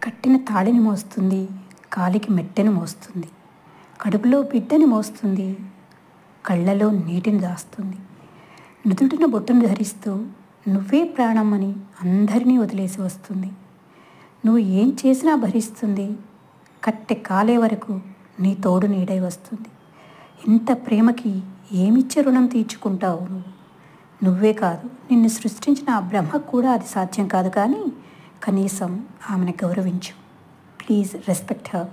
కట్టిన తాళిని మోస్తుంది, కాలికి మెట్టెను మోస్తుంది, కడుపులో బిడ్డని మోస్తుంది, కళ్ళలో నీటిని దాస్తుంది, నుదుటిన బొట్టును ధరిస్తూ నువ్వే ప్రాణం అని అందరినీ వదిలేసి వస్తుంది. నువ్వు ఏం చేసినా భరిస్తుంది, కట్టె కాలే వరకు నీ తోడు నీడై వస్తుంది. ఇంత ప్రేమకి ఏమిచ్చే రుణం తీర్చుకుంటావు నువ్వే కాదు, నిన్ను సృష్టించిన ఆ బ్రహ్మకు కూడా అది సాధ్యం కాదు. కానీ కనీసం ఆమెను గౌరవించు. Please respect her.